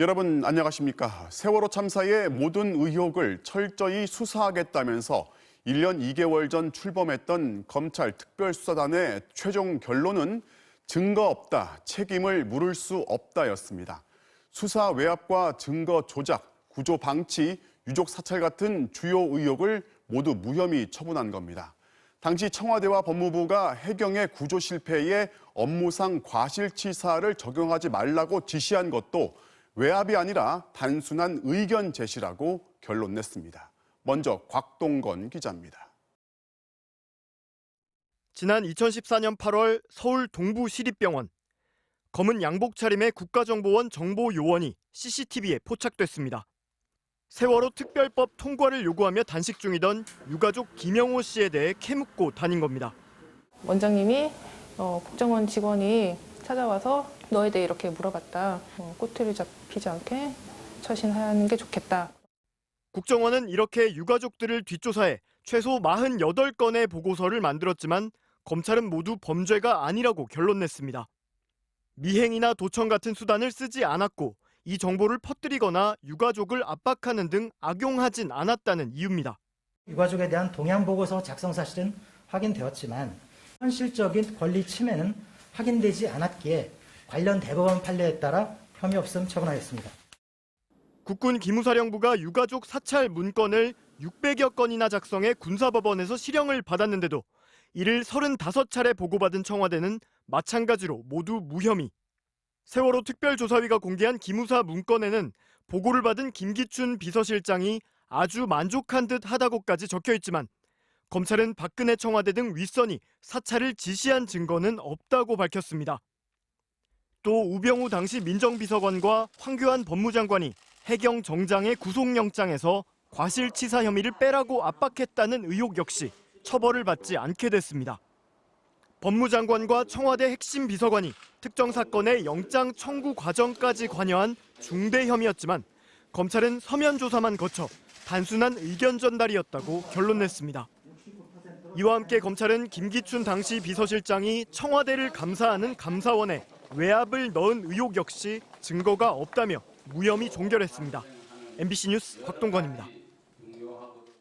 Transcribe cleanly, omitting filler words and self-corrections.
여러분 안녕하십니까? 세월호 참사의 모든 의혹을 철저히 수사하겠다면서 1년 2개월 전 출범했던 검찰 특별수사단의 최종 결론은 증거 없다, 책임을 물을 수 없다였습니다. 수사 외압과 증거 조작, 구조 방치, 유족 사찰 같은 주요 의혹을 모두 무혐의 처분한 겁니다. 당시 청와대와 법무부가 해경의 구조 실패에 업무상 과실치사를 적용하지 말라고 지시한 것도 외압이 아니라 단순한 의견 제시라고 결론 냈습니다. 먼저 곽동건 기자입니다. 지난 2014년 8월 서울 동부시립병원. 검은 양복 차림의 국가정보원 정보요원이 CCTV에 포착됐습니다. 세월호 특별법 통과를 요구하며 단식 중이던 유가족 김영호 씨에 대해 캐묻고 다닌 겁니다. 원장님이 국정원 직원이 찾아와서 너에 대해 이렇게 물어봤다. 꼬투리 잡히지 않게 처신하는 게 좋겠다. 국정원은 이렇게 유가족들을 뒷조사해 최소 48건의 보고서를 만들었지만 검찰은 모두 범죄가 아니라고 결론 냈습니다. 미행이나 도청 같은 수단을 쓰지 않았고 이 정보를 퍼뜨리거나 유가족을 압박하는 등 악용하진 않았다는 이유입니다. 유가족에 대한 동향 보고서 작성 사실은 확인되었지만 현실적인 권리 침해는 확인되지 않았기에 관련 대법원 판례에 따라 혐의 없음 처분하였습니다. 국군 기무사령부가 유가족 사찰 문건을 600여 건이나 작성해 군사법원에서 실형을 받았는데도 이를 35차례 보고받은 청와대는 마찬가지로 모두 무혐의. 세월호 특별조사위가 공개한 기무사 문건에는 보고를 받은 김기춘 비서실장이 아주 만족한 듯 하다고까지 적혀 있지만 검찰은 박근혜 청와대 등 윗선이 사찰을 지시한 증거는 없다고 밝혔습니다. 또 우병우 당시 민정비서관과 황교안 법무장관이 해경 정장의 구속영장에서 과실치사 혐의를 빼라고 압박했다는 의혹 역시 처벌을 받지 않게 됐습니다. 법무장관과 청와대 핵심 비서관이 특정 사건의 영장 청구 과정까지 관여한 중대 혐의였지만 검찰은 서면 조사만 거쳐 단순한 의견 전달이었다고 결론 냈습니다. 이와 함께 검찰은 김기춘 당시 비서실장이 청와대를 감사하는 감사원에 외압을 넣은 의혹 역시 증거가 없다며 무혐의 종결했습니다. MBC 뉴스 곽동건입니다.